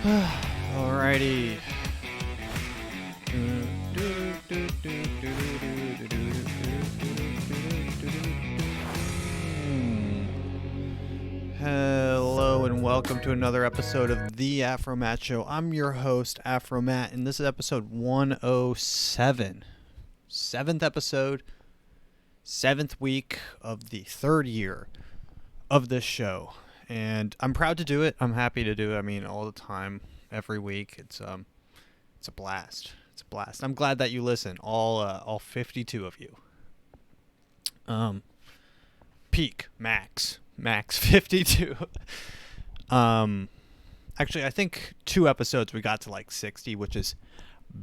Alrighty. Hello and welcome to another episode of the AfroMattt Show. I'm your host, AfroMattt, and this is episode 107. 7th episode, 7th week of the 3rd year of this show. And I'm proud to do it. I'm happy to do it. I mean, all the time, every week. It's a blast. It's a blast. I'm glad that you listen, all 52 of you. Peak, max 52. Actually, I think 2 episodes we got to like 60, which is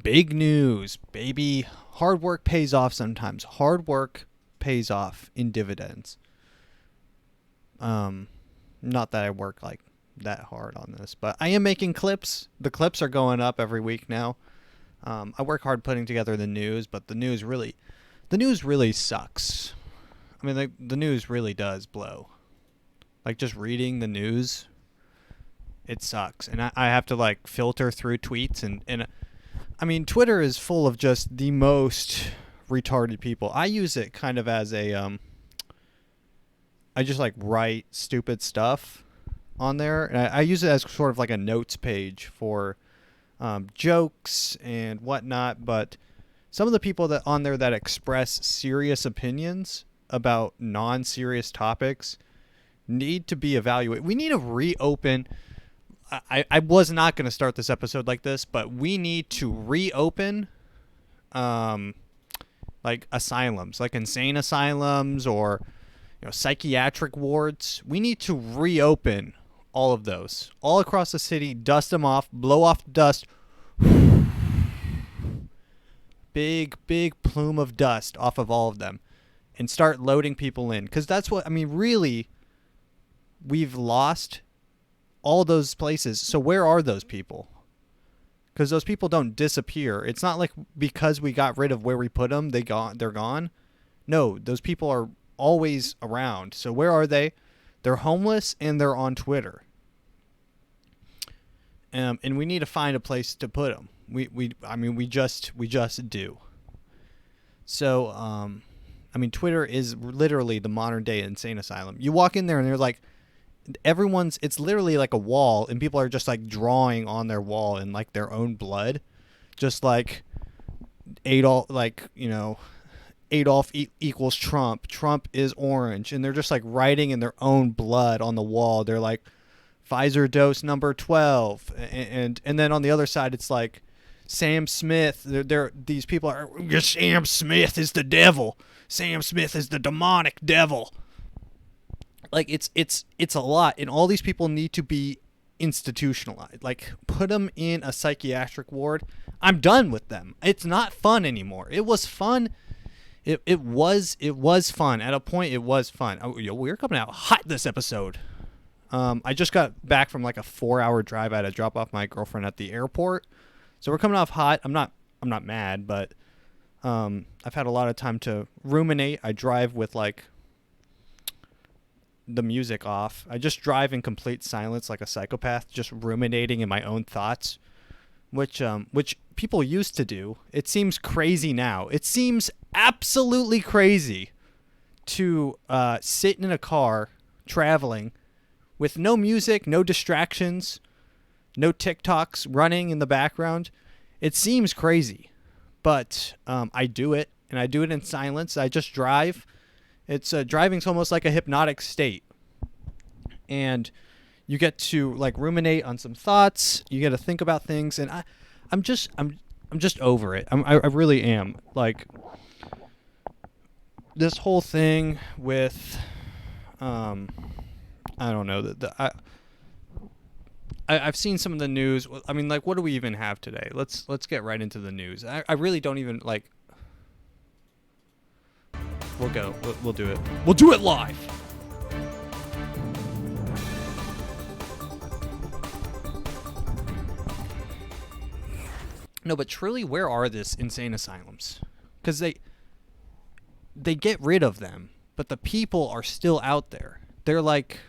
big news, baby. Hard work pays off sometimes. Hard work pays off in dividends. Not that I work like that hard on this, but I am making clips. The clips are going up every week now. I work hard putting together the news, but the news really sucks. I mean, the news really does blow. Like, just reading the news, it sucks. And I have to, like, filter through tweets. And I mean, Twitter is full of just the most retarded people. I use it kind of as a, I just, like, write stupid stuff on there. And I use it as sort of like a notes page for jokes and whatnot. But some of the people that on there that express serious opinions about non-serious topics need to be evaluated. We need to reopen. I was not going to start this episode like this, but we need to reopen like asylums, like insane asylums or psychiatric wards. We need to reopen all of those all across the city, dust them off, blow off dust. Big plume of dust off of all of them and start loading people in. Because that's what, I mean, really, we've lost all those places. So where are those people? Because those people don't disappear. It's not like because we got rid of where we put them, they're gone. No, those people are always around. So where are they? They're homeless and they're on Twitter. And we need to find a place to put them. We just do. So, I mean, Twitter is literally the modern day insane asylum. You walk in there and they're like, it's literally like a wall and people are just like drawing on their wall in like their own blood. Just like Adolf equals Trump. Trump is orange. And they're just like writing in their own blood on the wall. They're like Pfizer dose number 12. And then on the other side, it's like Sam Smith. These people are, Sam Smith is the devil. Sam Smith is the demonic devil. Like it's a lot. And all these people need to be institutionalized. Like, put them in a psychiatric ward. I'm done with them. It's not fun anymore. It was fun. It was fun. At a point, it was fun. We're coming out hot this episode. I just got back from like a 4-hour drive. I had to drop off my girlfriend at the airport. So we're coming off hot. I'm not mad, but I've had a lot of time to ruminate. I drive with like the music off. I just drive in complete silence like a psychopath, just ruminating in my own thoughts, which people used to do. It seems crazy now. It seems absolutely crazy to sit in a car traveling with no music, no distractions, no TikToks running in the background. It seems crazy, but I do it, and I do it in silence. I just drive. It's driving's almost like a hypnotic state, and you get to like ruminate on some thoughts. You get to think about things, and I'm just over it. I really am. Like, this whole thing with I don't know, I've seen some of the news. I mean, like, what do we even have today? Let's get right into the news. I really don't even like. We'll go. We'll do it. We'll do it live. No, but truly, where are these insane asylums? Because they get rid of them, but the people are still out there. They're like,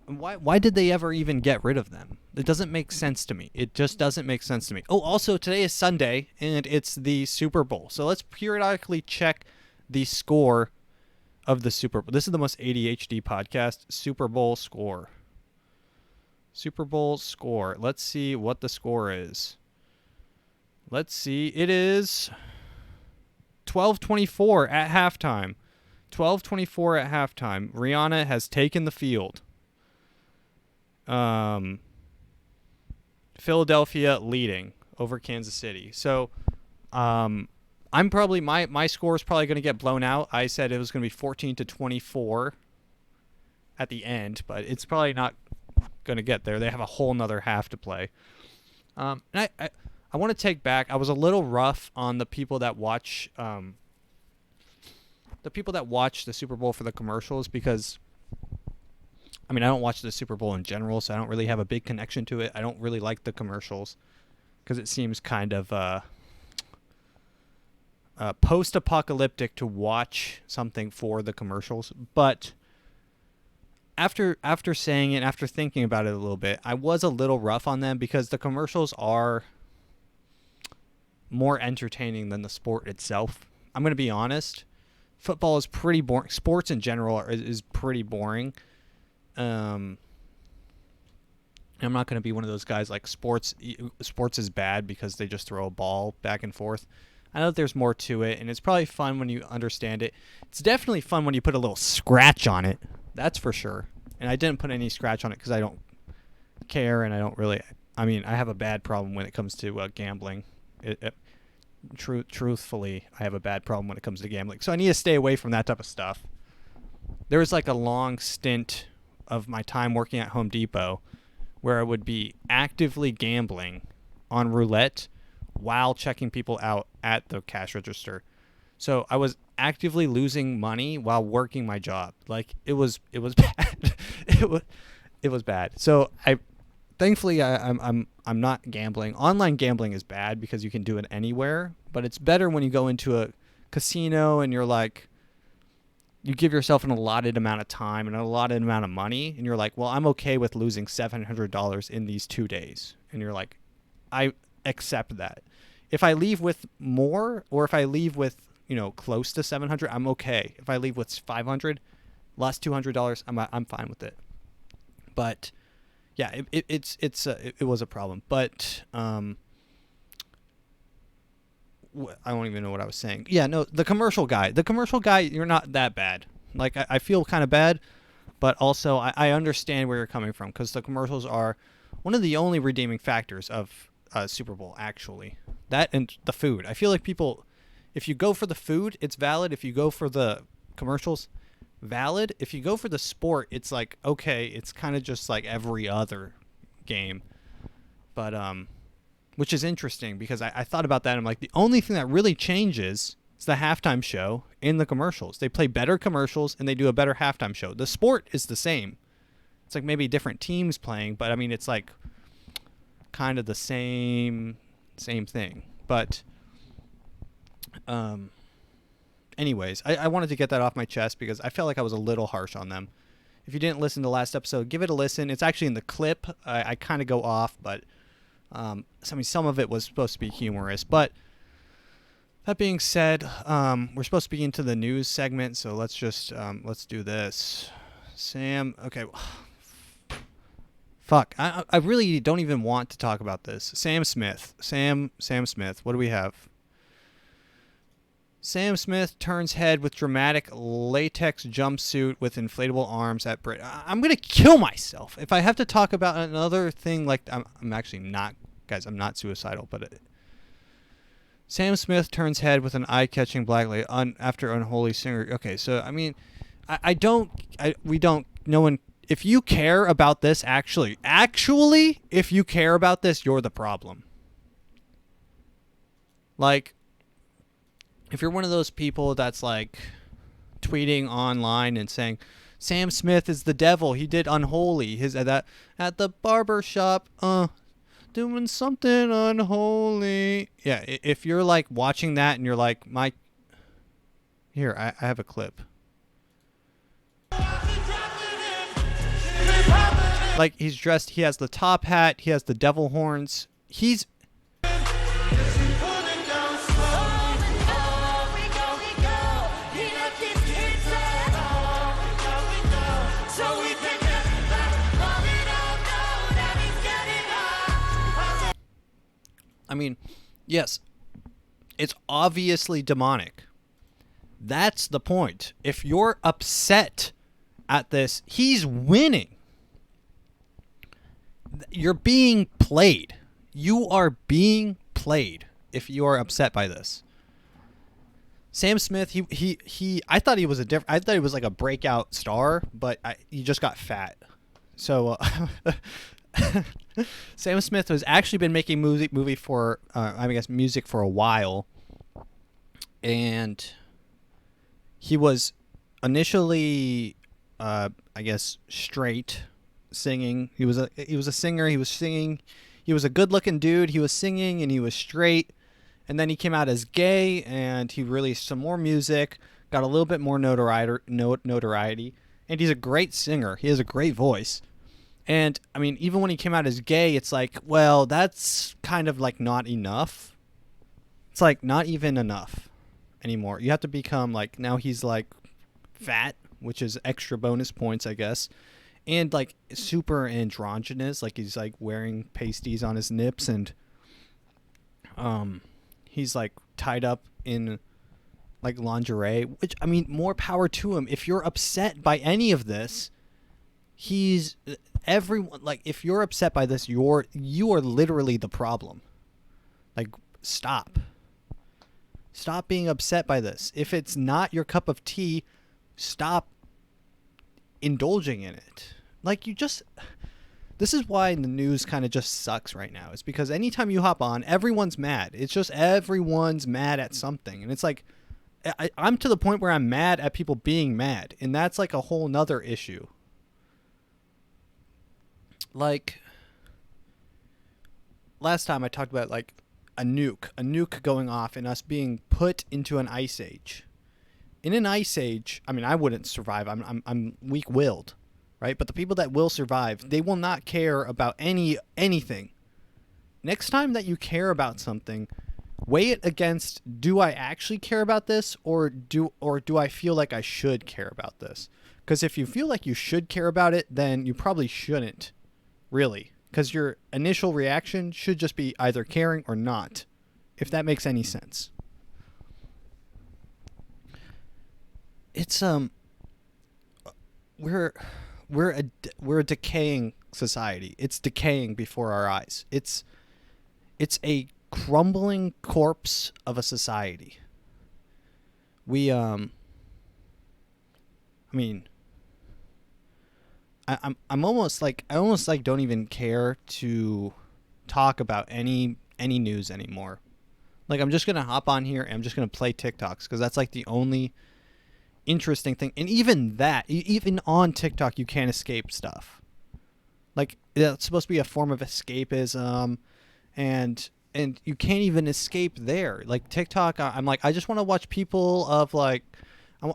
Why did they ever even get rid of them? It doesn't make sense to me. It just doesn't make sense to me. Oh, also today is Sunday and it's the Super Bowl. So let's periodically check the score of the Super Bowl. This is the most ADHD podcast. Super Bowl score. Super Bowl score. Let's see what the score is. Let's see. It is 12-24 at halftime. 12-24 at halftime. Rihanna has taken the field. Philadelphia leading over Kansas City. So, I'm probably my score is probably going to get blown out. I said it was going to be 14-24 at the end, but it's probably not going to get there. They have a whole nother half to play. And I want to take back. I was a little rough on the people that watch the Super Bowl for the commercials because, I mean, I don't watch the Super Bowl in general, so I don't really have a big connection to it. I don't really like the commercials because it seems kind of post-apocalyptic to watch something for the commercials. But after saying it, after thinking about it a little bit, I was a little rough on them because the commercials are more entertaining than the sport itself. I'm going to be honest. Football is pretty boring. Sports in general is pretty boring. I'm not going to be one of those guys like sports is bad because they just throw a ball back and forth. I know that there's more to it, and it's probably fun when you understand it. It's definitely fun when you put a little scratch on it. That's for sure. And I didn't put any scratch on it because I don't care, and I don't really. I mean, I have a bad problem when it comes to gambling. Truthfully, I have a bad problem when it comes to gambling. So I need to stay away from that type of stuff. There was like a long stint of my time working at Home Depot where I would be actively gambling on roulette while checking people out at the cash register. So I was actively losing money while working my job. Like it was bad. it was bad. So thankfully I'm not gambling. Online gambling is bad because you can do it anywhere, but it's better when you go into a casino and you're like, you give yourself an allotted amount of time and an allotted amount of money, and you're like, well, I'm okay with losing $700 in these 2 days. And you're like, I accept that. If I leave with more, or if I leave with, close to 700, I'm okay. If I leave with 500, lost $200, I'm fine with it. But yeah, it was a problem. But I don't even know what I was saying. Yeah, no, the commercial guy, you're not that bad. Like, I feel kind of bad, but also I understand where you're coming from because the commercials are one of the only redeeming factors of Super Bowl, actually. That and the food. I feel like people, if you go for the food, it's valid. If you go for the commercials, valid. If you go for the sport, it's like, okay, it's kind of just like every other game. But, which is interesting because I thought about that. And I'm like, the only thing that really changes is the halftime show in the commercials. They play better commercials and they do a better halftime show. The sport is the same. It's like maybe different teams playing, but I mean, it's like kind of the same thing. But, anyways, I wanted to get that off my chest because I felt like I was a little harsh on them. If you didn't listen to the last episode, give it a listen. It's actually in the clip. I kind of go off, but some of it was supposed to be humorous. But that being said, we're supposed to be into the news segment, so let's do this. Sam, okay. Fuck, I really don't even want to talk about this. Sam Smith. What do we have? Sam Smith turns head with dramatic latex jumpsuit with inflatable arms at Brit. I'm going to kill myself if I have to talk about another thing like I'm actually not, guys, I'm not suicidal, but Sam Smith turns head with an eye-catching black lady after unholy singer. Okay, so I mean, no one, if you care about this, actually, if you care about this, you're the problem. Like, if you're one of those people that's like tweeting online and saying Sam Smith is the devil, he did unholy, his at the barber shop, doing something unholy. Yeah, if you're like watching that and you're like, here, I have a clip. Like, he's dressed, he has the top hat, he has the devil horns. He's I mean, yes, it's obviously demonic. That's the point. If you're upset at this, he's winning. You're being played. You are being played if you are upset by this. Sam Smith, he I thought he was I thought he was like a breakout star, but he just got fat. So Sam Smith has actually been making music for a while, and he was initially straight singing. He was a singer. He was singing. He was a good-looking dude. He was singing and he was straight, and then he came out as gay and he released some more music, got a little bit more notoriety, and he's a great singer. He has a great voice. And, I mean, even when he came out as gay, it's like, well, that's kind of, like, not enough. It's, like, not even enough anymore. You have to become, like, now he's, like, fat, which is extra bonus points, I guess. And, like, super androgynous. Like, he's, like, wearing pasties on his nips. And he's, like, tied up in, like, lingerie. Which, I mean, more power to him. If you're upset by any of this, everyone, like, if you're upset by this, you are literally the problem. Like, stop being upset by this. If it's not your cup of tea, stop indulging in it. Like, this is why the news kind of just sucks right now. It's because anytime you hop on, everyone's mad. It's just everyone's mad at something. And it's like, I'm to the point where I'm mad at people being mad, and that's like a whole nother issue. Like, last time I talked about, like, a nuke going off and us being put into an ice age. In an ice age, I mean, I wouldn't survive. I'm weak-willed, right? But the people that will survive, they will not care about anything. Next time that you care about something, weigh it against, do I actually care about this, or do I feel like I should care about this? Because if you feel like you should care about it, then you probably shouldn't. Really, because your initial reaction should just be either caring or not, if that makes any sense. It's we're a decaying society. It's decaying before our eyes. It's a crumbling corpse of a society. I mean, I almost don't even care to talk about any news anymore. Like, I'm just gonna hop on here and I'm just gonna play TikToks, because that's like the only interesting thing. And even that, even on TikTok, you can't escape stuff. Like, it's supposed to be a form of escapism, and you can't even escape there. Like, TikTok, I'm like, I just want to watch people of, like,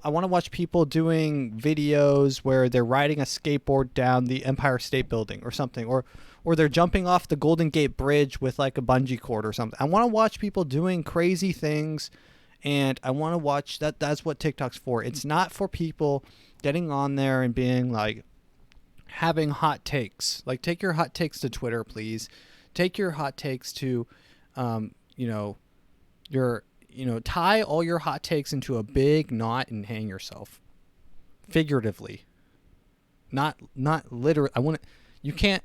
I want to watch people doing videos where they're riding a skateboard down the Empire State Building or something, or they're jumping off the Golden Gate Bridge with, like, a bungee cord or something. I want to watch people doing crazy things, and I want to watch that. That's what TikTok's for. It's not for people getting on there and being, like, having hot takes. Like, take your hot takes to Twitter, please. Take your hot takes to, tie all your hot takes into a big knot and hang yourself. Figuratively. Not literally. You can't,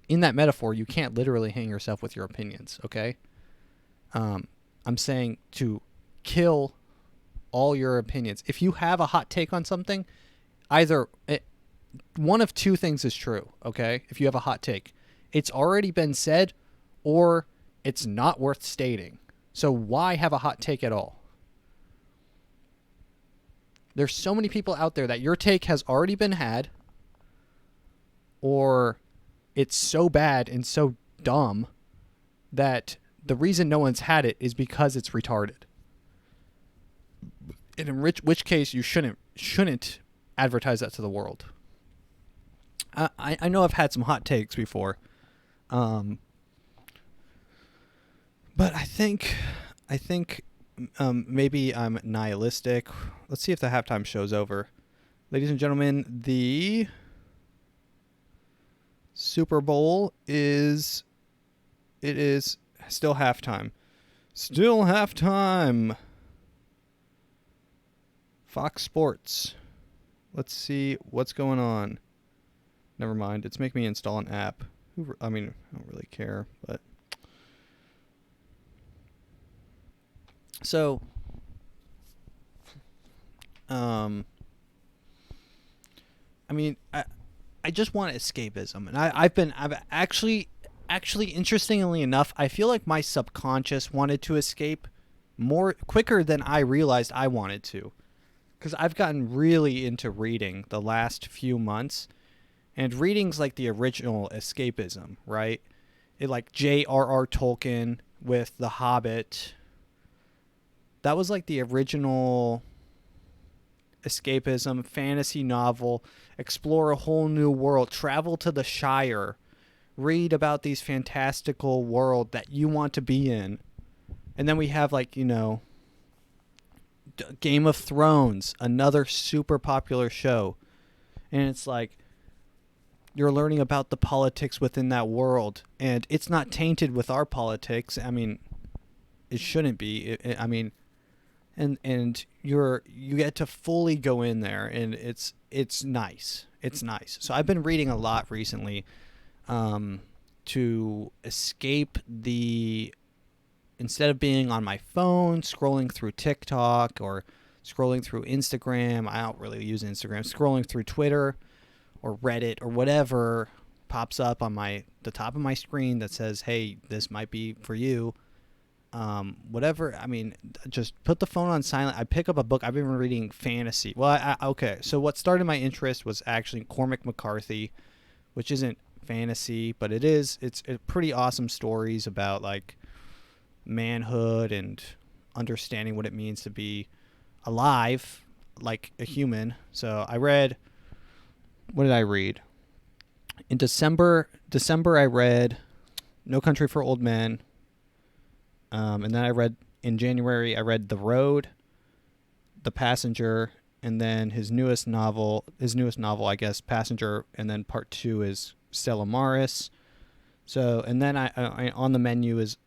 in that metaphor, you can't literally hang yourself with your opinions, okay? I'm saying to kill all your opinions. If you have a hot take on something, one of two things is true, okay? If you have a hot take, it's already been said, or it's not worth stating. So why have a hot take at all? There's so many people out there that your take has already been had, or it's so bad and so dumb that the reason no one's had it is because it's retarded. And in which case you shouldn't advertise that to the world. I know I've had some hot takes before, um, but I think maybe I'm nihilistic. Let's see if the halftime show's over. Ladies and gentlemen, the Super Bowl is still halftime. Still halftime. Fox Sports. Let's see what's going on. Never mind. It's making me install an app. I mean, I don't really care, but so I mean, I just want escapism, and I've actually interestingly enough, I feel like my subconscious wanted to escape more quicker than I realized I wanted to, because I've gotten really into reading the last few months, and reading's like the original escapism, right? It like J.R.R. Tolkien with The Hobbit. That was like the original escapism, fantasy novel, explore a whole new world, travel to the Shire, read about these fantastical world that you want to be in. And then we have like, Game of Thrones, another super popular show. And it's like you're learning about the politics within that world, and it's not tainted with our politics. I mean, it shouldn't be. I mean, and you get to fully go in there, and it's nice. It's nice. So I've been reading a lot recently, to escape instead of being on my phone scrolling through TikTok or scrolling through Instagram. I don't really use Instagram. Scrolling through Twitter or Reddit or whatever pops up on the top of my screen that says, "Hey, this might be for you." Whatever. I mean, just put the phone on silent. I pick up a book. I've been reading fantasy. Well, okay. So what started my interest was actually Cormac McCarthy, which isn't fantasy, but it's pretty awesome stories about like manhood and understanding what it means to be alive like a human. So what did I read? In December I read No Country for Old Men. And then in January, I read The Road, The Passenger, and then his newest novel, I guess, Passenger, and then part 2 is Stella Maris. So, and then I on the menu is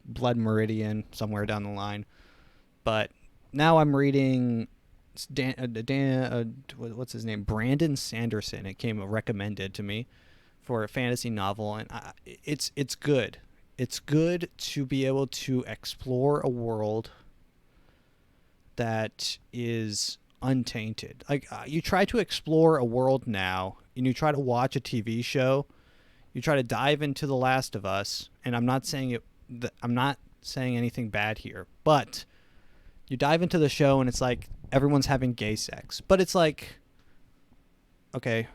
Blood Meridian somewhere down the line. But now I'm reading what's his name? Brandon Sanderson. It came recommended to me for a fantasy novel, and it's good. It's good to be able to explore a world that is untainted. Like you try to explore a world now, and you try to watch a TV show, you try to dive into The Last of Us, and I'm not saying anything bad here, but you dive into the show and it's like everyone's having gay sex, but it's like, okay,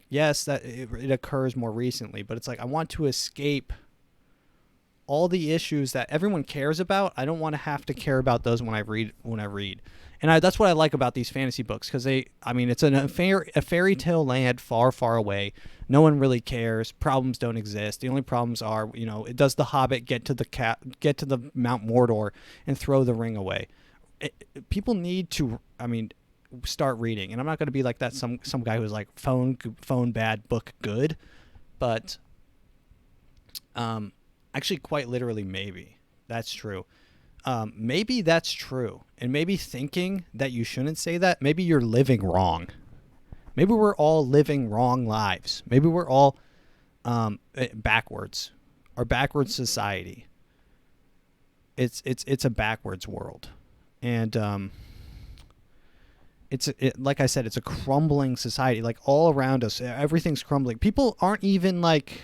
yes, that it occurs more recently, but it's like I want to escape all the issues that everyone cares about. I don't want to have to care about those when I read. And that's what I like about these fantasy books, because it's a fairy tale land far, far away. No one really cares. Problems don't exist. The only problems are, does the Hobbit get to the Mount Mordor and throw the ring away? People need to, start reading. And I'm not going to be like that some guy who's like phone bad, book good, but actually, quite literally, maybe that's true. Maybe that's true. And maybe thinking that you shouldn't say that, maybe you're living wrong. Maybe we're all living wrong lives. Maybe we're all backwards. Our backwards society. It's a backwards world. And like I said, it's a crumbling society. Like all around us, everything's crumbling. People aren't even like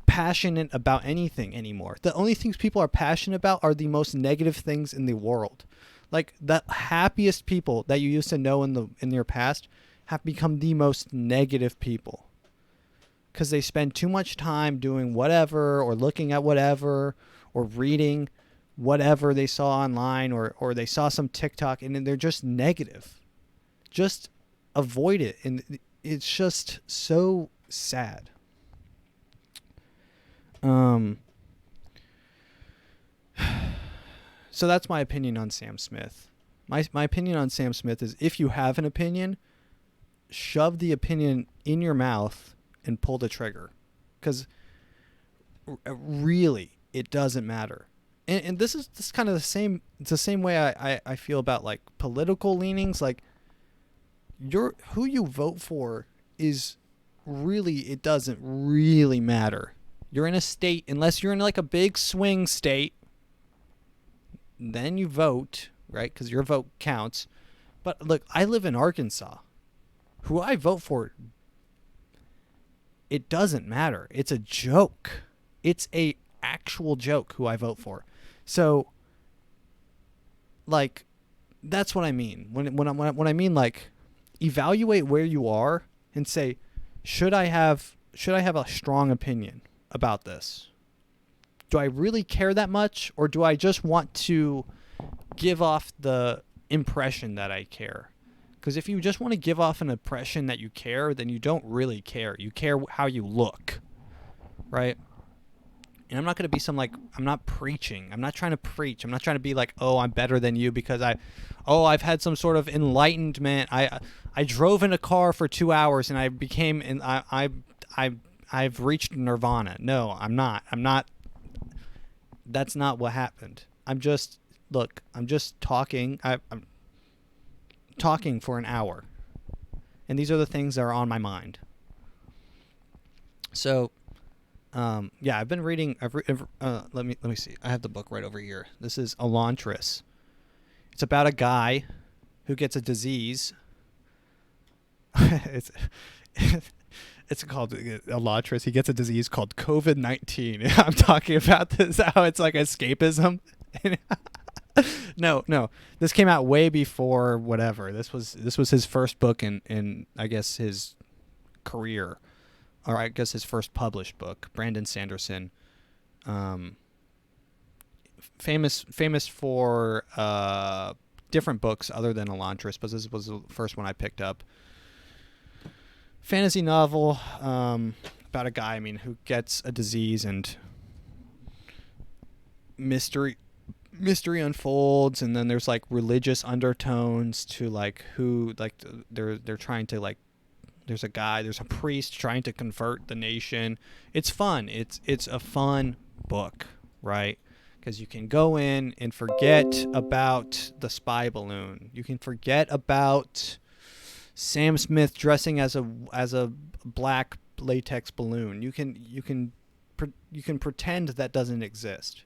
passionate about anything anymore. The only things people are passionate about are the most negative things in the world. Like the happiest people that you used to know in your past have become the most negative people, because they spend too much time doing whatever, or looking at whatever, or reading whatever they saw online, or they saw some TikTok, and they're just negative. Just avoid it. And it's just so sad. So that's my opinion on Sam Smith. My opinion on Sam Smith is, if you have an opinion, shove the opinion in your mouth and pull the trigger, because really it doesn't matter. And this is kind of the same. It's the same way I feel about like political leanings. Like, who you vote for is really, it doesn't really matter. You're in a state, unless you're in like a big swing state, then you vote, right? Because your vote counts. But look, I live in Arkansas. Who I vote for, it doesn't matter. It's a joke. It's a actual joke who I vote for. So, like, that's what I mean. When I mean, like, evaluate where you are and say, should I have a strong opinion about this? Do I really care that much, or do I just want to give off the impression that I care? Because if you just want to give off an impression that you care, then you don't really care. You care how you look, right? And I'm not going to be I'm not preaching. I'm not trying to preach. I'm not trying to be like, oh, I'm better than you because I've had some sort of enlightenment. I drove in a car for 2 hours and I became, and I've reached nirvana. No, I'm not. That's not what happened. I'm just talking. I'm talking for an hour. And these are the things that are on my mind. So, I've been reading. Let me see. I have the book right over here. This is Elantris. It's about a guy who gets a disease. it's called Elantris. He gets a disease called COVID-19. I'm talking about this, how it's like escapism. No. This came out way before whatever. This was his first book in I guess his career. Or I guess his first published book, Brandon Sanderson, famous for different books other than Elantris, but this was the first one I picked up. Fantasy novel about a guy, who gets a disease and mystery unfolds, and then there's like religious undertones to like who like they're trying to like. There's a priest trying to convert the nation. It's fun. It's a fun book, right? Because you can go in and forget about the spy balloon. You can forget about Sam Smith dressing as a black latex balloon. You can pretend that doesn't exist.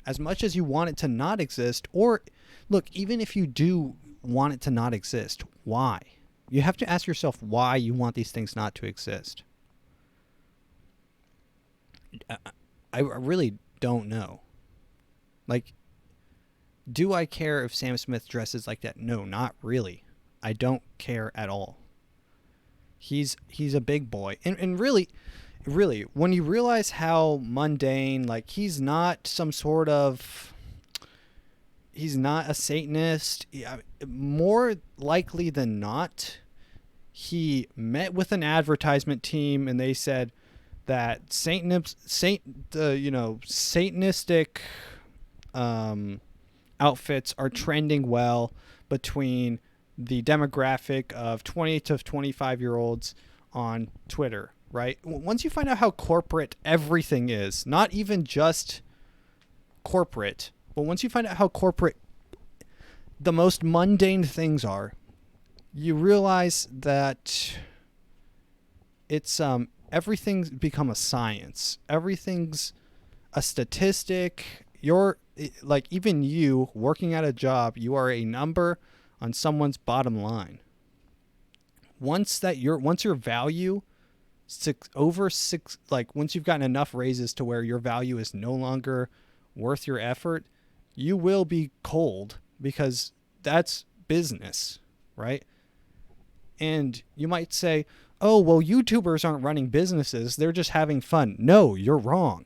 As much as you want it to not exist, or look, even if you do want it to not exist, why? You have to ask yourself why you want these things not to exist. I really don't know. Like, do I care if Sam Smith dresses like that? No, not really. I don't care at all. He's a big boy. And really, when you realize how mundane, like, he's not a Satanist. More likely than not, he met with an advertisement team and they said that Satanistic outfits are trending well between the demographic of 20 to 25-year-olds on Twitter, right? Once you find out how corporate everything is, not even just corporate, but once you find out how corporate the most mundane things are, you realize that it's everything's become a science. Everything's a statistic. You're like, even you working at a job, you are a number on someone's bottom line. Once your value once you've gotten enough raises to where your value is no longer worth your effort, you will be cold, because that's business, right? And you might say, oh, well, YouTubers aren't running businesses. They're just having fun. No, you're wrong.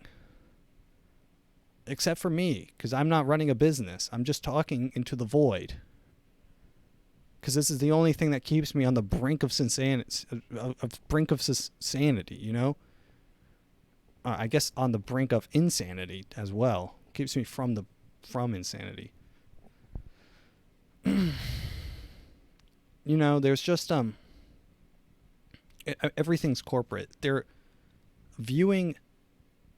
Except for me, because I'm not running a business. I'm just talking into the void. because this is the only thing that keeps me on the brink of sanity, you know? I guess on the brink of insanity as well. Keeps me from insanity. You know, there's just everything's corporate. They're viewing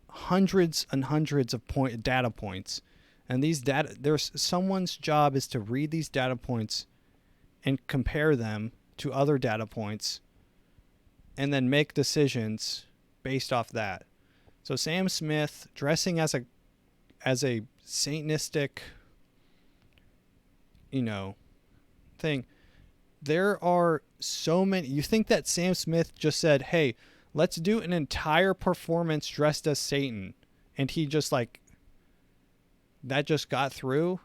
hundreds and hundreds of data points, and there's someone's job is to read these data points and compare them to other data points and then make decisions based off that. So Sam Smith dressing as a Satanistic, you know, thing. There are so many. You think that Sam Smith just said, "Hey, let's do an entire performance dressed as Satan," and he just like that just got through?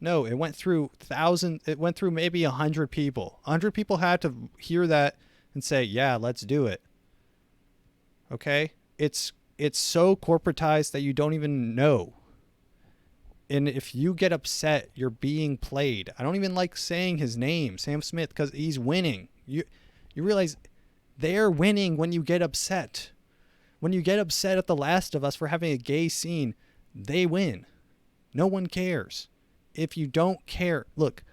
No, it went through thousands. It went through maybe 100 people. 100 people had to hear that and say, "Yeah, let's do it." Okay? It's so corporatized that you don't even know. And if you get upset, you're being played. I don't even like saying his name, Sam Smith, because he's winning. You realize they're winning when you get upset. When you get upset at The Last of Us for having a gay scene, they win. No one cares. If you don't care, look,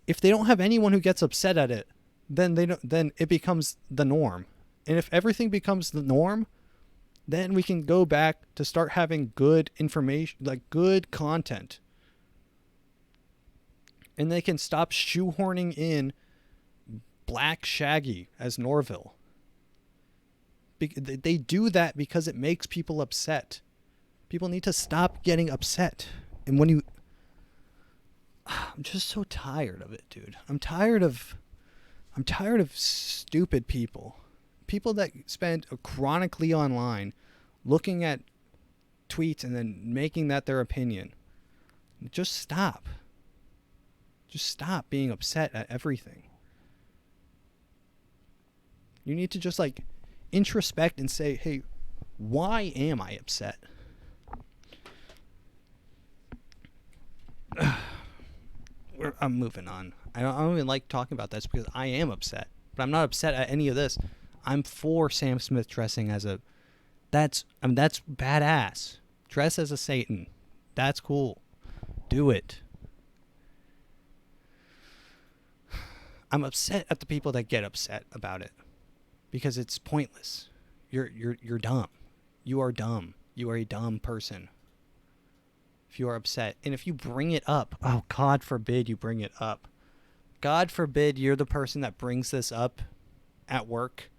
if they don't have anyone who gets upset at it, then it becomes the norm. And if everything becomes the norm, then we can go back to start having good information, like good content. And they can stop shoehorning in Black Shaggy as Norville. They do that because it makes people upset. People need to stop getting upset. And when I'm just so tired of it, dude. I'm tired of stupid people. People that spend chronically online looking at tweets and then making that their opinion. Just stop. Just stop being upset at everything. You need to just like introspect and say, "Hey, why am I upset?" I'm moving on. I don't even like talking about this because I am upset. But I'm not upset at any of this. I'm for Sam Smith dressing as a... that's badass. Dress as a Satan. That's cool. Do it. I'm upset at the people that get upset about it. Because it's pointless. You're dumb. You are dumb. You are a dumb person. If you are upset. And if you bring it up, oh, God forbid you bring it up. God forbid you're the person that brings this up at work.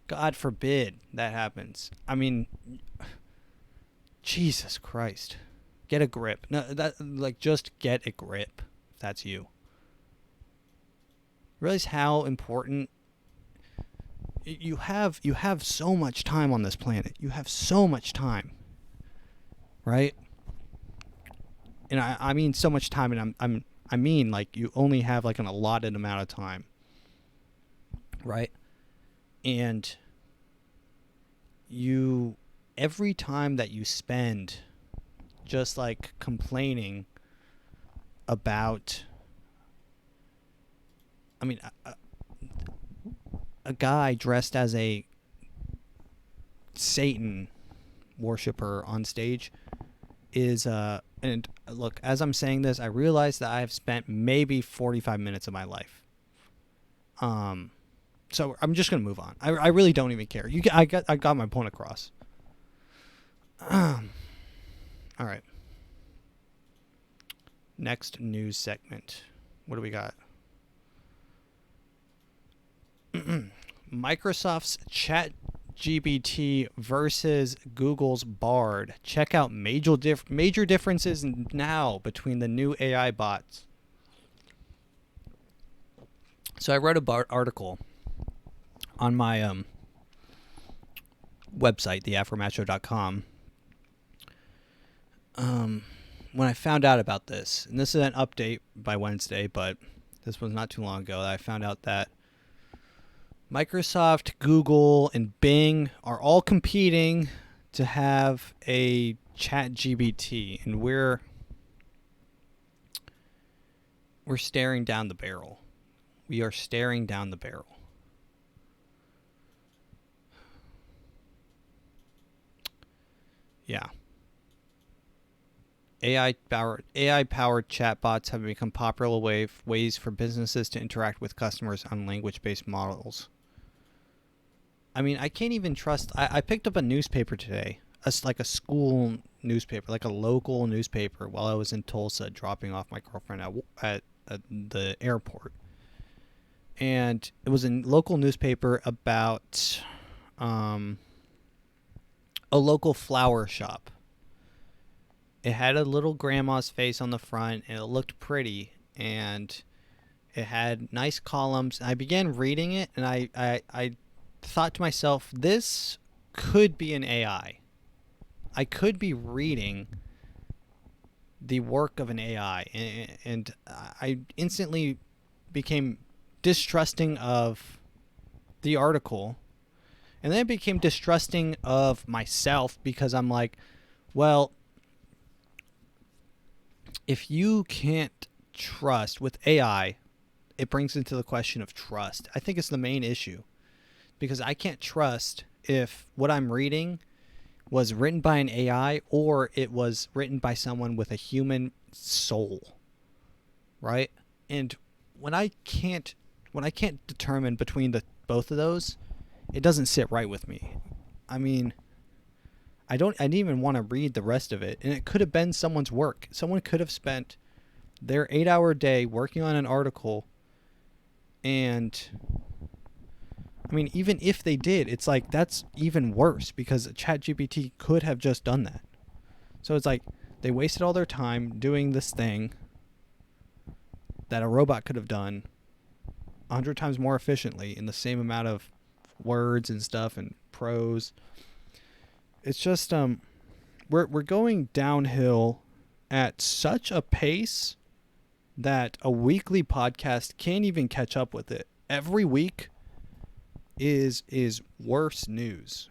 God forbid that happens. I mean, Jesus Christ. Get a grip. No, just get a grip. If that's you. Realize how important you have so much time on this planet. You have so much time. Right? And I mean so much time, and I mean like you only have like an allotted amount of time. Right? And every time that you spend just like complaining about, I mean, a guy dressed as a Satan worshiper on stage is, and look, as I'm saying this, I realize that I've spent maybe 45 minutes of my life. So I'm just gonna move on. I really don't even care. I got my point across. All right. Next news segment. What do we got? Microsoft's ChatGPT versus Google's Bard. Check out major differences now between the new AI bots. So I wrote a article on my website, theafromattshow.com, when I found out about this. And this is an update by Wednesday, but this was not too long ago that I found out that Microsoft, Google, and Bing are all competing to have a ChatGPT, and we're staring down the barrel. We are staring down the barrel. Yeah. AI-powered chatbots have become popular ways for businesses to interact with customers on language-based models. I mean, I can't even trust. I picked up a newspaper today, like a school newspaper, like a local newspaper, while I was in Tulsa dropping off my girlfriend at the airport. And it was a local newspaper about a local flower shop. It had a little grandma's face on the front, and it looked pretty, and it had nice columns. I began reading it, and I thought to myself, this could be an AI. I could be reading the work of an AI, and I instantly became distrusting of the article, and then I became distrusting of myself, because I'm like, well, if you can't trust with AI, it brings into the question of trust. I think it's the main issue, because I can't trust if what I'm reading was written by an AI or it was written by someone with a human soul, right? And when I can't determine between both of those, it doesn't sit right with me. I mean, I didn't even want to read the rest of it, and it could have been someone's work. Someone could have spent their 8-hour day working on an article, and I mean, even if they did, it's like, that's even worse, because ChatGPT could have just done that. So it's like they wasted all their time doing this thing that a robot could have done 100 times more efficiently in the same amount of words and stuff and prose. It's just we're going downhill at such a pace that a weekly podcast can't even catch up with it. Every week is worse news.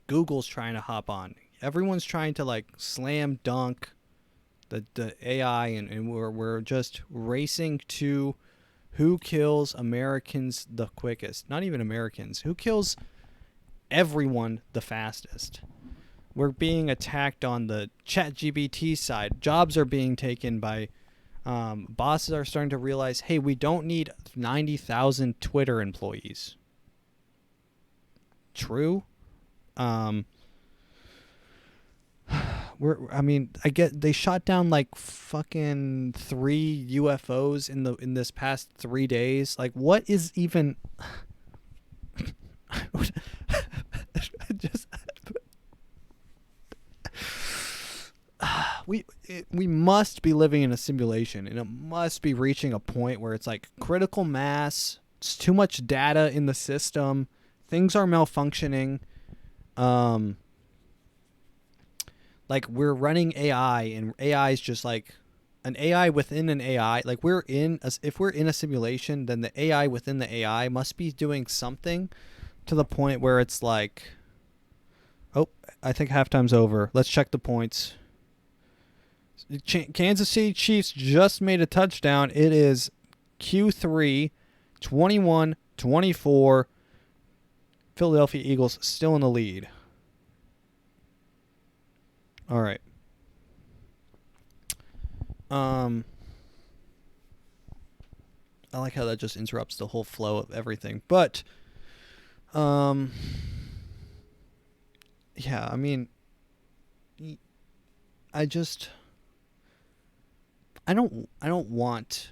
Google's trying to hop on. Everyone's trying to like slam dunk the AI, and we're just racing to who kills Americans the quickest. Not even Americans. Who kills everyone the fastest. We're being attacked on the ChatGPT side. Jobs are being taken by bosses are starting to realize, hey, we don't need 90,000 Twitter employees. True. I get they shot down like fucking 3 UFOs in this past 3 days. Like, what is even just we must be living in a simulation, and it must be reaching a point where it's like critical mass. It's too much data in the system. Things are malfunctioning. Like, we're running AI, and AI is just like an AI within an AI. Like, if we're in a simulation, then the AI within the AI must be doing something to the point where it's like, oh, I think halftime's over. Let's check the points. Kansas City Chiefs just made a touchdown. It is Q3, 21-24. Philadelphia Eagles still in the lead. All right. I like how that just interrupts the whole flow of everything. But yeah, I mean, I don't want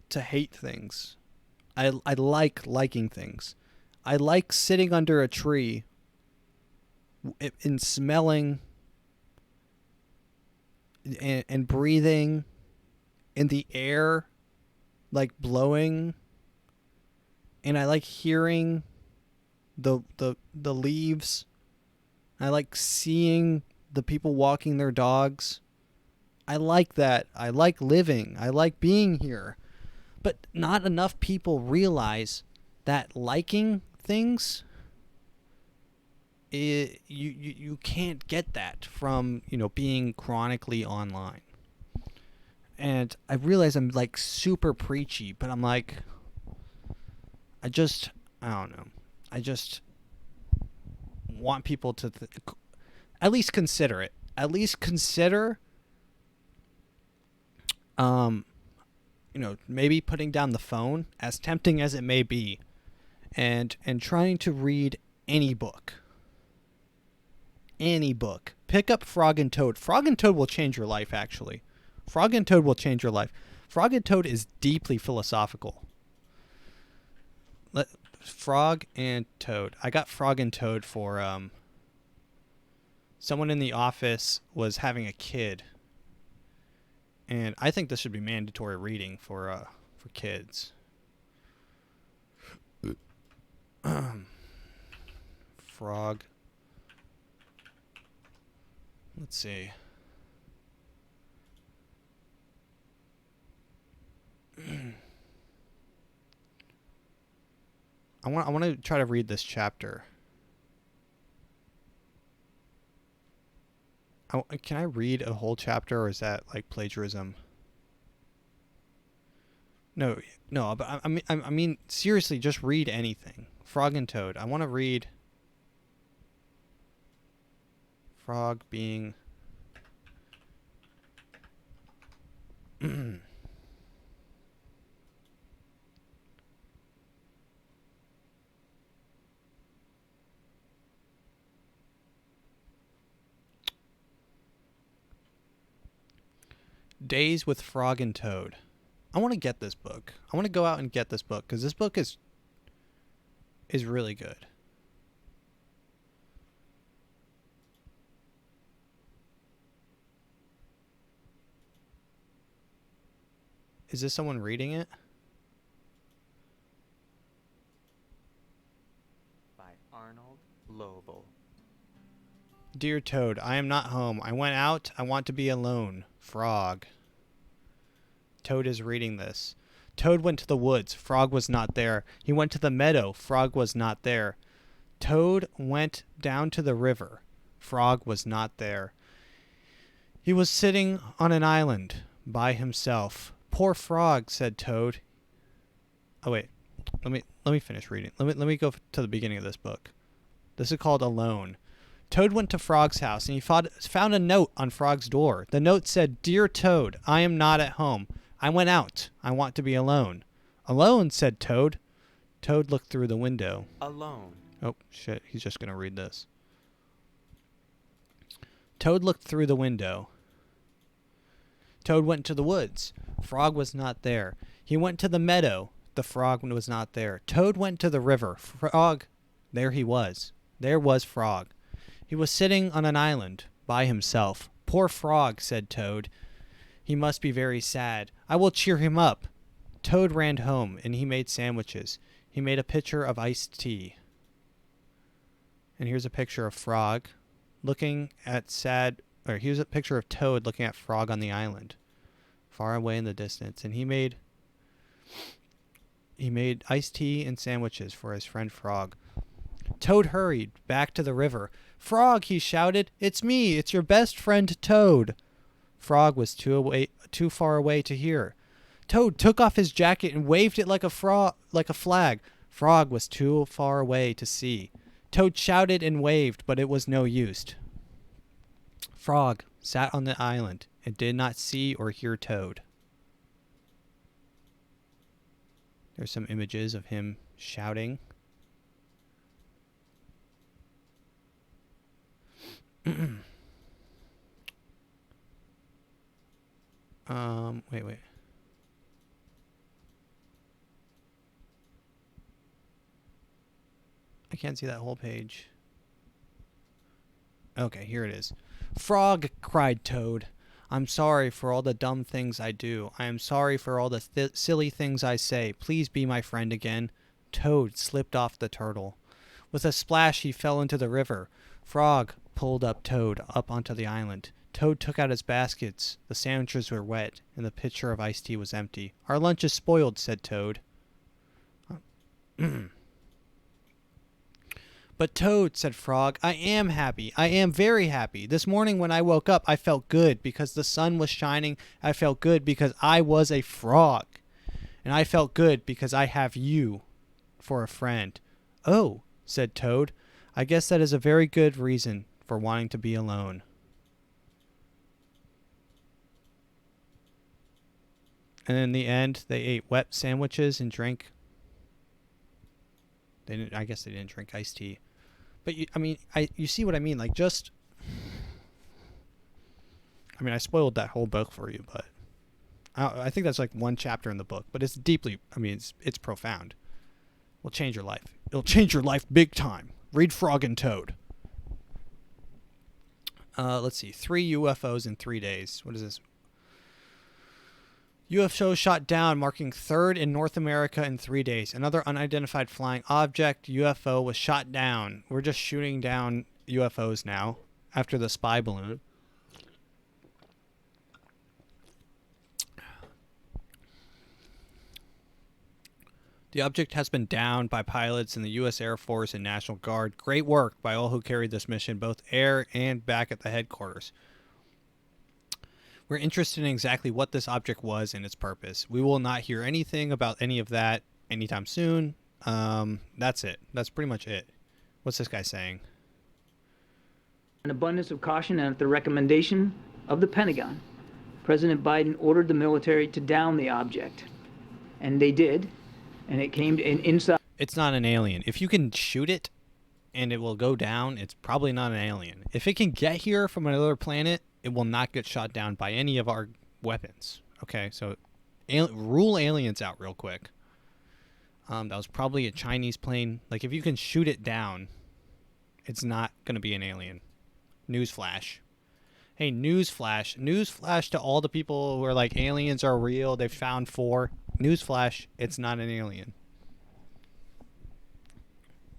to hate things. I like liking things. I like sitting under a tree and smelling and breathing in the air, like blowing, and I like hearing the leaves. I like seeing the people walking their dogs. I like that. I like living. I like being here. But not enough people realize that liking things, you can't get that from, being chronically online. And I realize I'm like super preachy, but I'm like, I don't know. I just want people to at least consider it. At least consider, maybe putting down the phone, as tempting as it may be, and trying to read any book. Any book. Pick up Frog and Toad. Frog and Toad will change your life, actually. Frog and Toad will change your life. Frog and Toad is deeply philosophical. Frog and Toad. I got Frog and Toad for someone in the office was having a kid, and I think this should be mandatory reading for kids. Frog. Let's see. I want to try to read this chapter. Can I read a whole chapter, or is that like plagiarism? No, but I mean seriously, just read anything. Frog and Toad. I want to read Frog being Days with Frog and Toad. I want to get this book. I want to go out and get this book because this book is really good. Is this someone reading it? By Arnold Lobel. Dear Toad, I am not home. I went out. I want to be alone. Frog. Toad is reading this. Toad went to the woods. Frog was not there. He went to the meadow. Frog was not there. Toad went down to the river. Frog was not there. He was sitting on an island by himself. Poor Frog, said Toad. Oh wait. Let me finish reading. Let me go to the beginning of this book. This is called Alone. Toad went to Frog's house, and he found a note on Frog's door. The note said, Dear Toad, I am not at home. I went out. I want to be alone. Alone, said Toad. Toad looked through the window. Alone. Oh, shit. He's just going to read this. Toad looked through the window. Toad went to the woods. Frog was not there. He went to the meadow. The frog was not there. Toad went to the river. Frog, there he was. There was Frog. He was sitting on an island by himself. Poor Frog, said Toad. He must be very sad. I will cheer him up. Toad ran home, and he made sandwiches. He made a pitcher of iced tea. And here's a picture of Frog looking at here's a picture of Toad looking at Frog on the island, far away in the distance. And he made iced tea and sandwiches for his friend Frog. Toad hurried back to the river. Frog, he shouted, it's me, it's your best friend Toad. Frog was too far away to hear. Toad took off his jacket and waved it like a flag. Frog was too far away to see. Toad shouted and waved, but it was no use. Frog sat on the island and did not see or hear Toad. There's some images of him shouting. Wait. I can't see that whole page. Okay, here it is. Frog, cried Toad. I'm sorry for all the dumb things I do. I am sorry for all the silly things I say. Please be my friend again. Toad slipped off the turtle. With a splash, he fell into the river. Frog pulled up Toad up onto the island. Toad took out his baskets. The sandwiches were wet, and the pitcher of iced tea was empty. Our lunch is spoiled, said Toad. But But Toad, said Frog, I am happy. I am very happy. This morning when I woke up, I felt good because the sun was shining. I felt good because I was a frog. And I felt good because I have you for a friend. Oh, said Toad, I guess that is a very good reason for wanting to be alone. And in the end, they ate wet sandwiches and drank. I guess they didn't drink iced tea. But you see what I mean? Like, just, I spoiled that whole book for you, but I think that's like one chapter in the book, but it's deeply, it's profound. It'll change your life. It'll change your life big time. Read Frog and Toad. Let's see. 3 UFOs in 3 days. What is this? UFO shot down, marking 3rd in North America in 3 days. Another unidentified flying object, UFO, was shot down. We're just shooting down UFOs now after the spy balloon. The object has been downed by pilots in the U.S. Air Force and National Guard. Great work by all who carried this mission, both air and back at the headquarters. We're interested in exactly what this object was and its purpose. We will not hear anything about any of that anytime soon. That's it. That's pretty much it. What's this guy saying? An abundance of caution and at the recommendation of the Pentagon, President Biden ordered the military to down the object. And they did. And it came inside. It's not an alien. If you can shoot it and it will go down, it's probably not an alien. If it can get here from another planet, it will not get shot down by any of our weapons. Okay, so rule aliens out real quick. That was probably a Chinese plane. Like, if you can shoot it down, it's not going to be an alien. Newsflash. Hey, newsflash. Newsflash to all the people who are like, aliens are real, they've found 4. Newsflash, it's not an alien.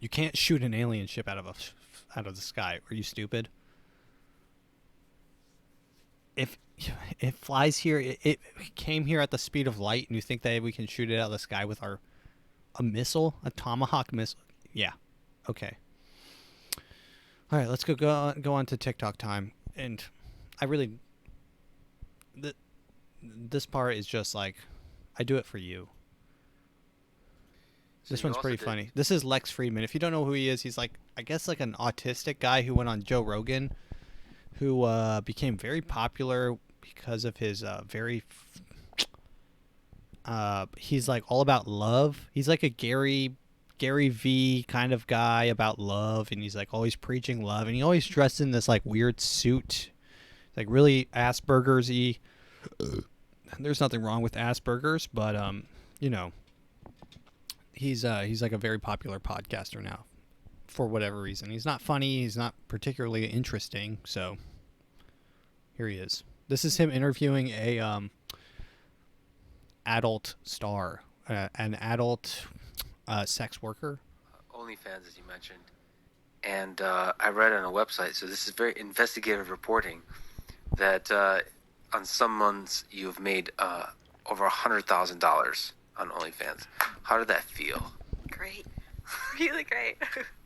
You can't shoot an alien ship out of the sky. Are you stupid? If it flies here, it came here at the speed of light, and you think that we can shoot it out of the sky with a missile, a Tomahawk missile? Yeah. Okay. All right, let's go on to TikTok time. And I really, this part is just like, I do it for you. So this one's pretty funny. This is Lex Friedman. If you don't know who he is, he's like, I guess like an autistic guy who went on Joe Rogan, who became very popular because of his he's like all about love. He's like a Gary V kind of guy about love, and he's like always preaching love, and he always dressed in this like weird suit, like really Asperger's-y. There's nothing wrong with Asperger's, but you know, he's like a very popular podcaster now for whatever reason. He's not funny, he's not particularly interesting, so here he is. This is him interviewing a adult star, an adult sex worker. OnlyFans, as you mentioned. And I read on a website, so this is very investigative reporting, that on some months you've made over $100,000 on OnlyFans. How did that feel? Great. Really great.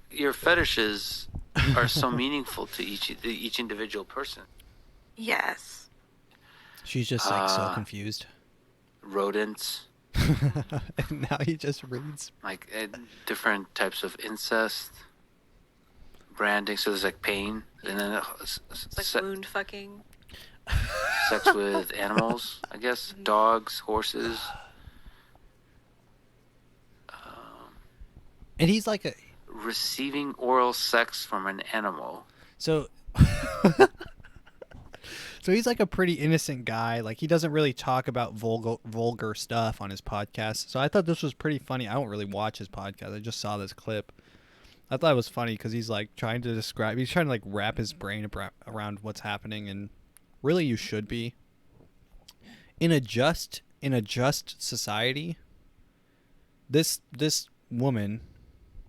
Your fetishes are so meaningful to each individual person. Yes. She's just like so confused. Rodents. And now he just reads Like different types of incest. Branding, so there's like pain. And then It's like wound fucking. sex with animals, I guess. Dogs, horses. and he's like a Receiving oral sex from an animal. so so he's like a pretty innocent guy. Like, he doesn't really talk about vulgar stuff on his podcast. So I thought this was pretty funny. I don't really watch his podcast. I just saw this clip. I thought it was funny because he's like trying to like wrap his brain around what's happening, and really you should be. In a just society, this woman,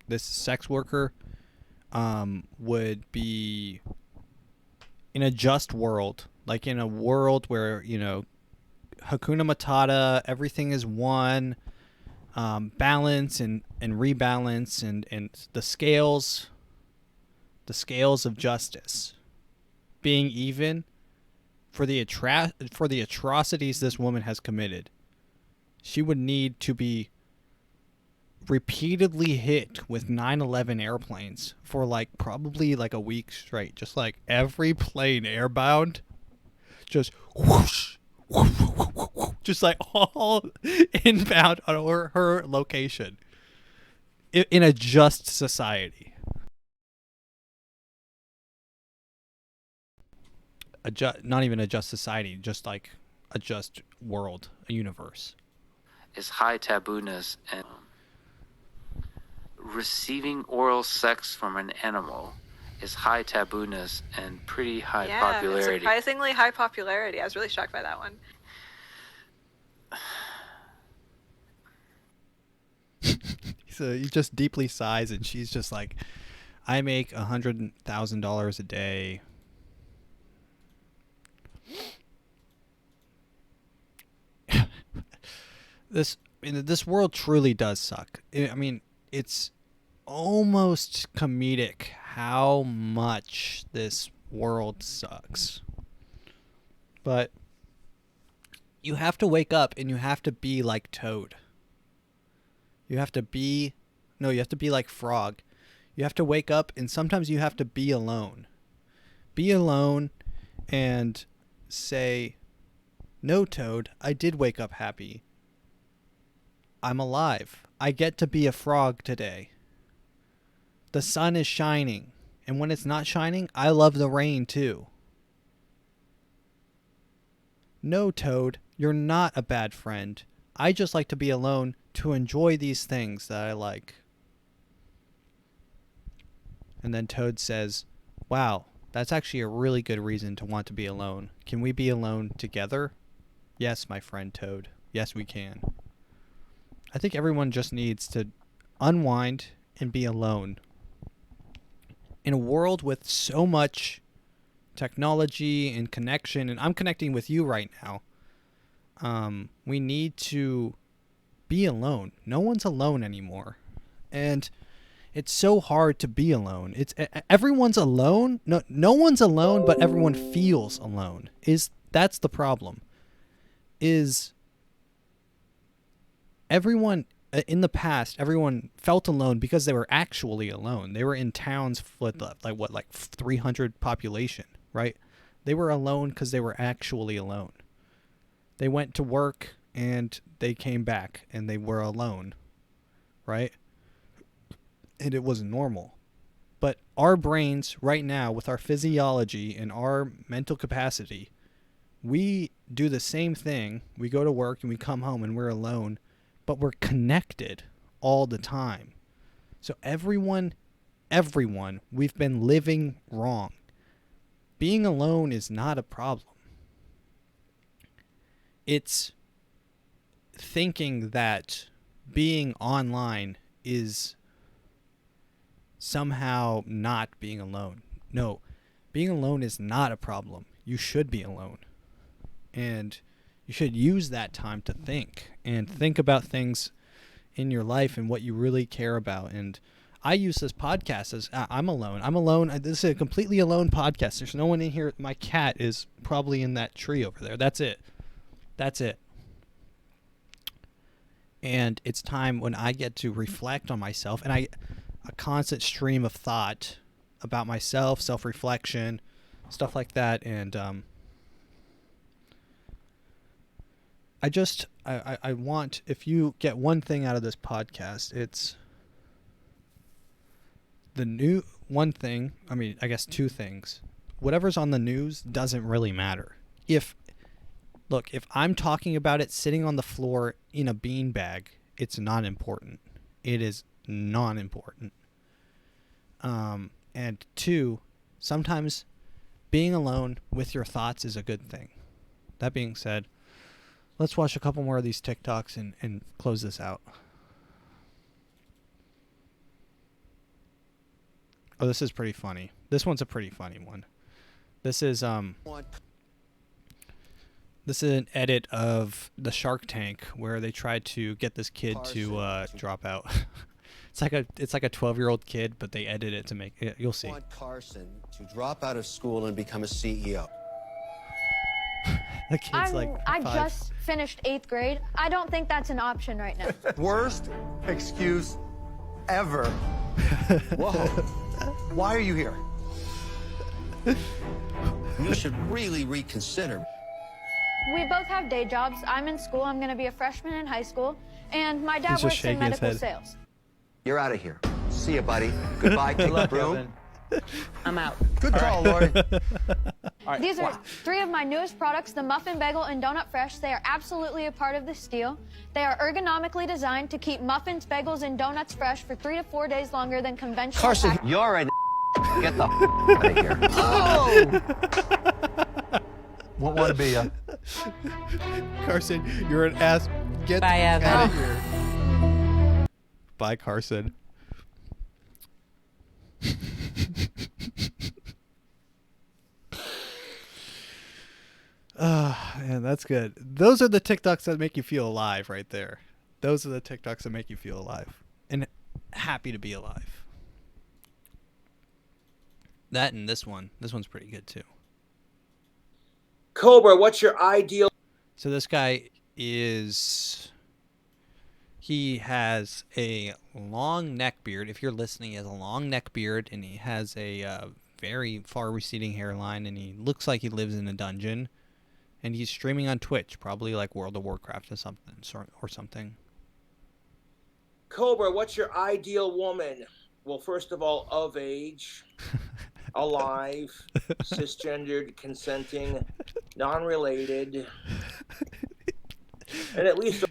this sex worker, would be in a just world, like in a world where, you know, Hakuna Matata, everything is one, balance and rebalance, and the scales the scales of justice being even for the atrocities this woman has committed, she would need to be repeatedly hit with 9/11 airplanes for like probably like a week straight. Just like every plane airbound, just whoosh, whoosh, whoosh, whoosh, whoosh, just like all inbound on her location in a just society. Not even a just society, just like a just world, a universe. Is high tabooness, and receiving oral sex from an animal is high tabooness and pretty high popularity. Surprisingly high popularity. I was really shocked by that one. So he just deeply sighs, and she's just like, I make $100,000 a day. This world truly does suck. I mean, it's almost comedic how much this world sucks. But you have to wake up and you have to be like Toad. You have to be like Frog. You have to wake up, and sometimes you have to be alone. Be alone and say, no, Toad, I did wake up happy. I'm alive. I get to be a frog today. The sun is shining. And when it's not shining, I love the rain too. No, Toad, you're not a bad friend. I just like to be alone to enjoy these things that I like. And then Toad says, wow, that's actually a really good reason to want to be alone. Can we be alone together? Yes, my friend Toad. Yes, we can. I think everyone just needs to unwind and be alone. In a world with so much technology and connection, and I'm connecting with you right now, we need to be alone. No one's alone anymore. And it's so hard to be alone. Everyone's alone. No one's alone, but everyone feels alone. That's the problem. Everyone in the past, everyone felt alone because they were actually alone. They were in towns with like 300 population, right? They were alone because they were actually alone. They went to work and they came back and they were alone, right? And it was normal. But our brains right now, with our physiology and our mental capacity, we do the same thing. We go to work and we come home and we're alone, but we're connected all the time. So everyone, we've been living wrong. Being alone is not a problem. It's thinking that being online is somehow not being alone. No, being alone is not a problem. You should be alone. And you should use that time to think about things in your life and what you really care about. And I use this podcast as I'm alone. This is a completely alone podcast. There's no one in here. My cat is probably in that tree over there. That's it. And it's time when I get to reflect on myself, and a constant stream of thought about myself, self-reflection, stuff like that. And I want, if you get one thing out of this podcast, it's the new one thing. I mean, I guess two things. Whatever's on the news doesn't really matter. If I'm talking about it sitting on the floor in a beanbag, it's not important. It is non-important. And two, sometimes being alone with your thoughts is a good thing. That being said, let's watch a couple more of these TikToks and close this out. Oh, this is pretty funny. This one's a pretty funny one. This is an edit of the Shark Tank where they tried to get this kid to drop out. It's like a 12-year-old kid, but they edit it to make it. You'll see. I want Carson to drop out of school and become a CEO. The kid's like I 5. just finished 8th grade. I don't think that's an option right now. Worst excuse ever. Whoa. Why are you here? You should really reconsider. We both have day jobs. I'm in school. I'm going to be a freshman in high school. And my dad He's just works in shaking his medical head. sales. You're out of here. See ya, buddy. Goodbye. Take the broom. I'm out. Good call, Lori. These are 3 of my newest products, the Muffin Bagel and Donut Fresh. They are absolutely a part of this deal. They are ergonomically designed to keep muffins, bagels, and donuts fresh for 3 to 4 days longer than conventional Carson, packaging. you're an Get the out of here. Oh! Won't want to be ya. Carson, you're an ass. Get Bye, out Evan. of here. Bye, Carson. Man, that's good. Those are the TikToks that make you feel alive right there. Those are the TikToks that make you feel alive and happy to be alive. That and this one. This one's pretty good too. Cobra, what's your ideal? So this guy he has a long neck beard. If you're listening, he has a long neck beard and he has a very far receding hairline and he looks like he lives in a dungeon. And he's streaming on Twitch, probably like World of Warcraft or something. Cobra, what's your ideal woman? Well, first of all, of age, alive, cisgendered, consenting, non-related, and at least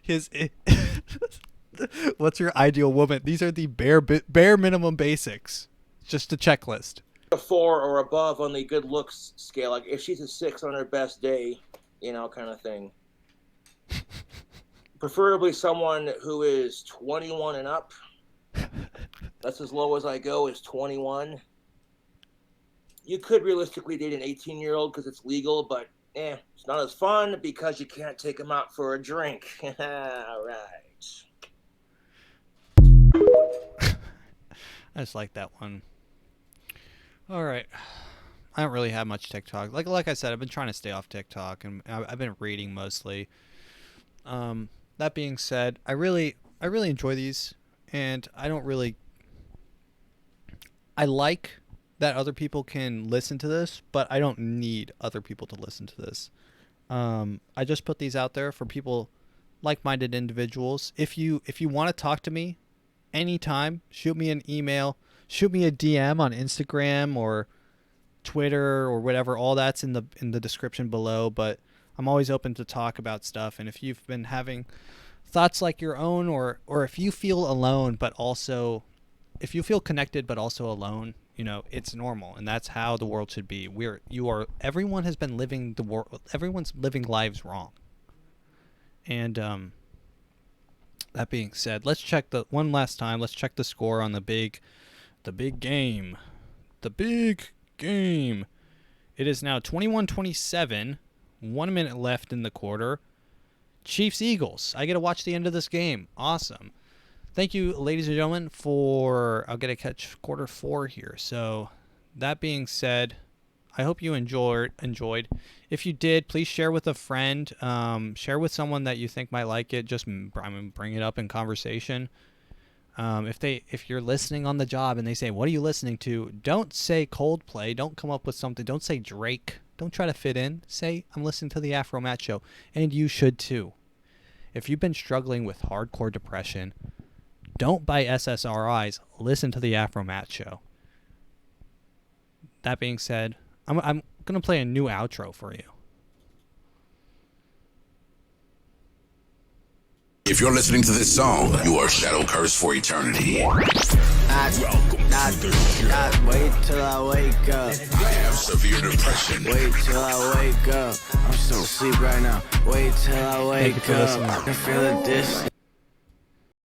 What's your ideal woman? These are the bare minimum basics. Just a checklist. a 4 or above on the good looks scale. Like if she's a 6 on her best day, you know, kind of thing. Preferably someone who is 21 and up. That's as low as I go, is 21. You could realistically date an 18-year-old because it's legal, but it's not as fun because you can't take them out for a drink. All right. I just like that one. All right. I don't really have much TikTok. Like I said, I've been trying to stay off TikTok, and I've been reading mostly. That being said, I really enjoy these, and I like that other people can listen to this, but I don't need other people to listen to this. I just put these out there for people, like-minded individuals. If you want to talk to me anytime, shoot me an email, shoot me a DM on Instagram or Twitter or whatever. All that's in the description below, but I'm always open to talk about stuff. And if you've been having thoughts like your own, or if you feel alone, but also if you feel connected but also alone, you know, it's normal, and that's how the world should be. Everyone has been living the world. Everyone's living lives wrong. And that being said, let's check one last time. Let's check the score on the big game. The big game. It is now 21-27. 1 minute left in the quarter. Chiefs Eagles. I get to watch the end of this game. Awesome. Thank you, ladies and gentlemen, I'll get to catch quarter 4 here. So that being said, I hope you enjoyed. If you did, please share with a friend. Share with someone that you think might like it. Just bring it up in conversation. If you're listening on the job and they say, "What are you listening to?" Don't say Coldplay. Don't come up with something. Don't say Drake. Don't try to fit in. Say, "I'm listening to the AfroMattt Show," and you should too. If you've been struggling with hardcore depression, don't buy SSRIs. Listen to the AfroMattt Show. That being said, I'm gonna play a new outro for you. If you're listening to this song, you are shadow cursed for eternity. Wait till I wake up. I have severe depression. Wait till I wake up. I'm still asleep right now. Wait till I wake up. I can feel the distance.